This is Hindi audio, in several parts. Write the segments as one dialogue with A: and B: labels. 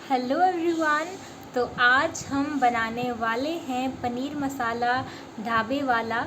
A: Hello everyone. तो आज हम बनाने वाले हैं पनीर मसाला ढाबे वाला।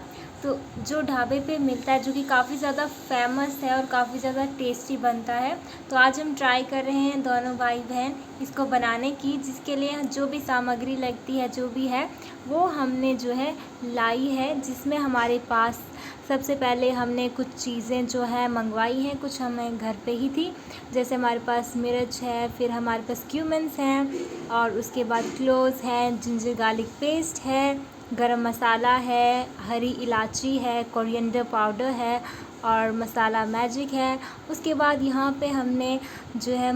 A: तो जो ढाबे पे मिलता है, जो कि काफ़ी ज़्यादा फेमस है और काफ़ी ज़्यादा टेस्टी बनता है। तो आज हम ट्राई कर रहे हैं दोनों भाई बहन इसको बनाने की, जिसके लिए जो भी सामग्री लगती है, जो भी है वो हमने जो है लाई है। जिसमें हमारे पास सबसे पहले हमने कुछ चीज़ें जो है मंगवाई हैं, कुछ हमें घर पे ही थी। जैसे हमारे पास मिर्च है, फिर हमारे पास क्यूमिन्स हैं, और उसके बाद क्लोव्स हैं, जिंजर गार्लिक पेस्ट है, गरम मसाला है, हरी इलायची है, कोरिएंडर पाउडर है और मसाला मैजिक है। उसके बाद यहाँ पे हमने जो है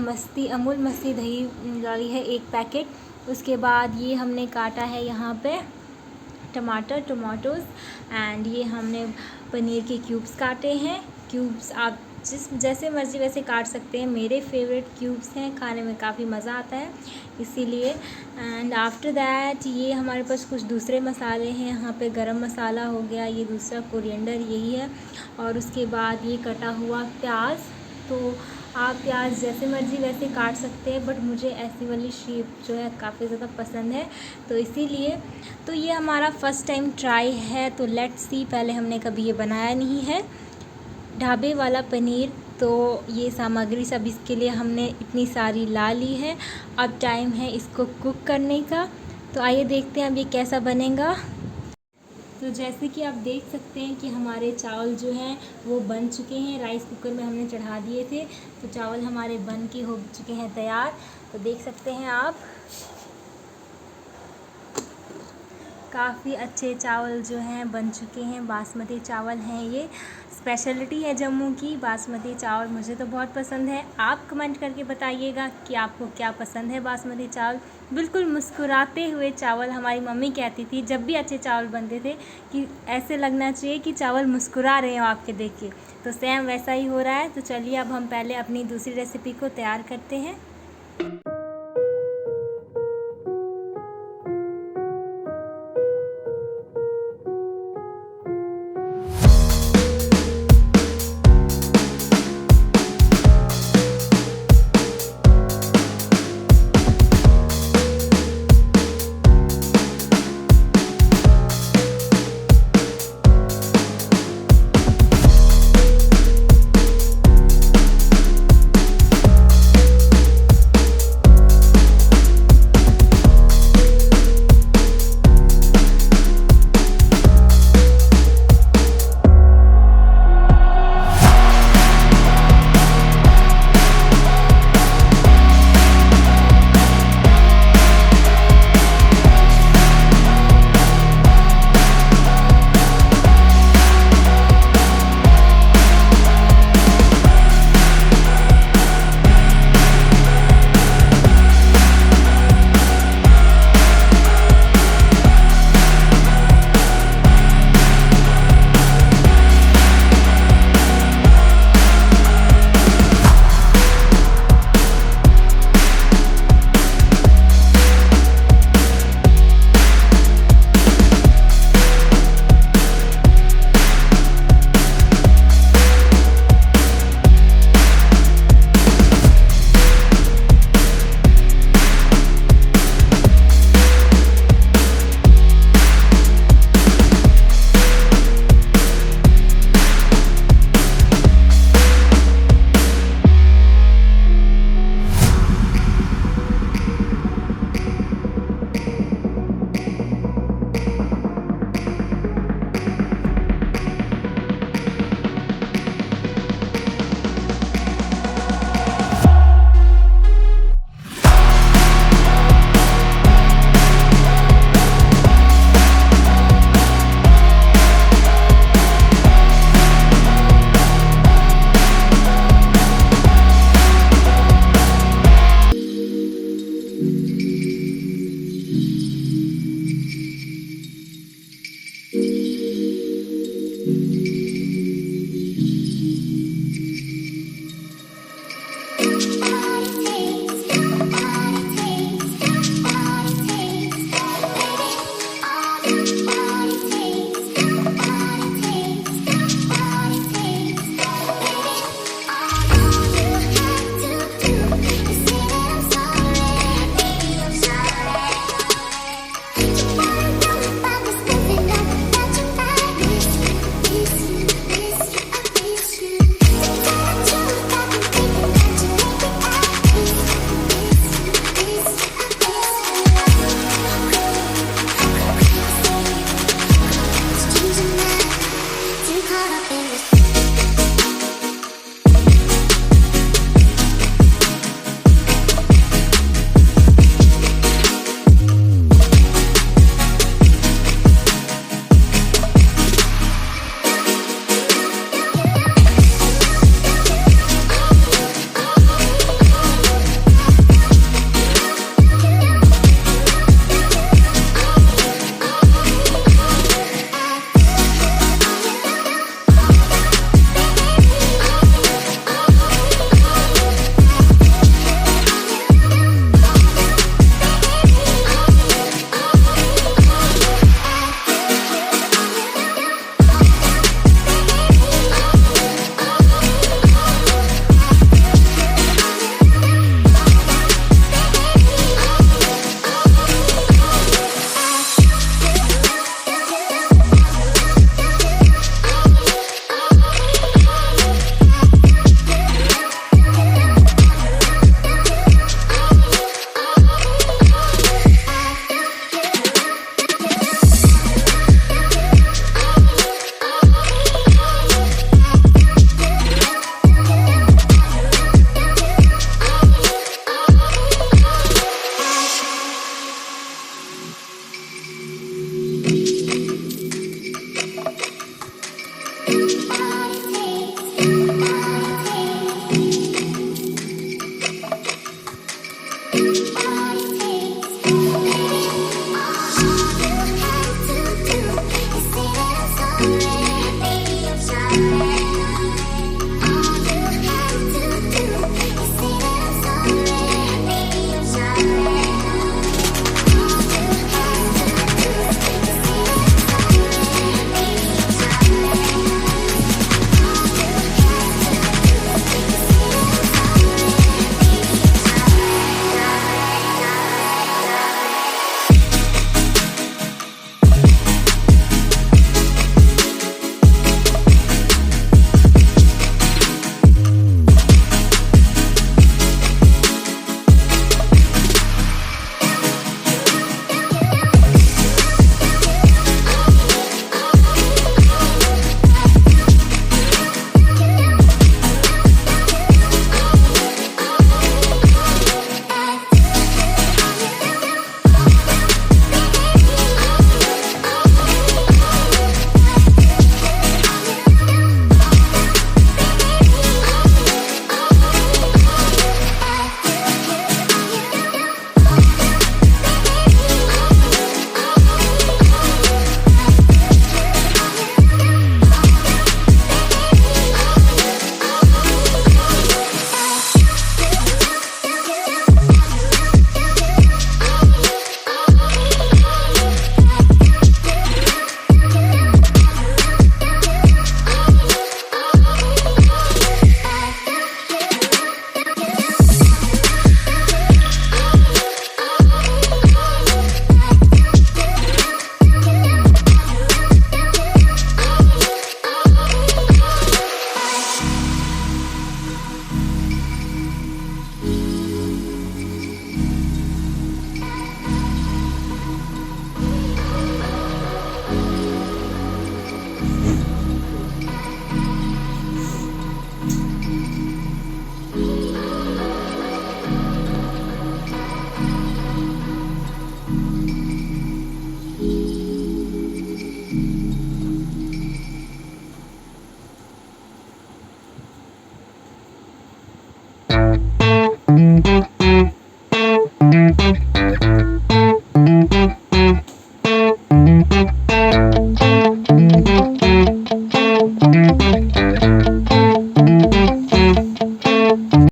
A: अमूल मस्ती दही डाली है 1 पैकेट। उसके बाद ये हमने काटा है यहाँ पे टमाटोज़, एंड ये हमने पनीर के क्यूब्स काटे हैं। क्यूब्स आप जैसे मर्ज़ी वैसे काट सकते हैं। मेरे फेवरेट क्यूब्स हैं, खाने में काफ़ी मज़ा आता है इसीलिए। एंड आफ्टर दैट ये हमारे पास कुछ दूसरे मसाले हैं। यहाँ पे गरम मसाला हो गया, ये दूसरा कोरिएंडर यही है, और उसके बाद ये कटा हुआ प्याज। तो आप प्याज जैसे मर्ज़ी वैसे काट सकते हैं, बट मुझे ऐसी वाली शेप जो है काफ़ी ज़्यादा पसंद है, तो इसीलिए। तो ये हमारा फ़र्स्ट टाइम ट्राई है, तो लेट्स सी। पहले हमने कभी ये बनाया नहीं है ढाबे वाला पनीर। तो ये सामग्री सब इसके लिए हमने इतनी सारी ला ली है। अब टाइम है इसको कुक करने का। तो आइए देखते हैं अब ये कैसा बनेगा। तो जैसे कि आप देख सकते हैं कि हमारे चावल जो हैं वो बन चुके हैं। राइस कुकर में हमने चढ़ा दिए थे, तो चावल हमारे बन के हो चुके हैं तैयार। तो देख सकते हैं आप, काफ़ी अच्छे चावल जो हैं बन चुके हैं। बासमती चावल हैं, ये स्पेशलिटी है जम्मू की बासमती चावल। मुझे तो बहुत पसंद है। आप कमेंट करके बताइएगा कि आपको क्या पसंद है बासमती चावल। बिल्कुल मुस्कुराते हुए चावल, हमारी मम्मी कहती थी जब भी अच्छे चावल बनते थे कि ऐसे लगना चाहिए कि चावल मुस्कुरा रहे हो आपके देख के। तो सेम वैसा ही हो रहा है। तो चलिए अब हम पहले अपनी दूसरी रेसिपी को तैयार करते हैं।